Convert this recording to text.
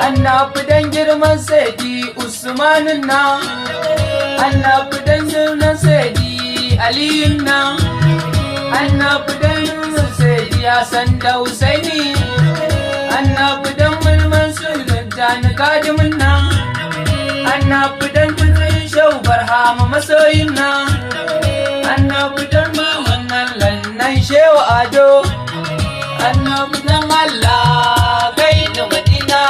annabi dan girman sayyidi Usmanin nan, annabi dan girman sayyidi Aliyun nan, annabi dan girman sayyidi Hassan da Husaini, annabi dan mulman sultan kadimin nan, annabi dan girman Shehu Barhama masoyin nan, annabi dan maman nan Shehu Ado, annabi dan Allah kai da Madina.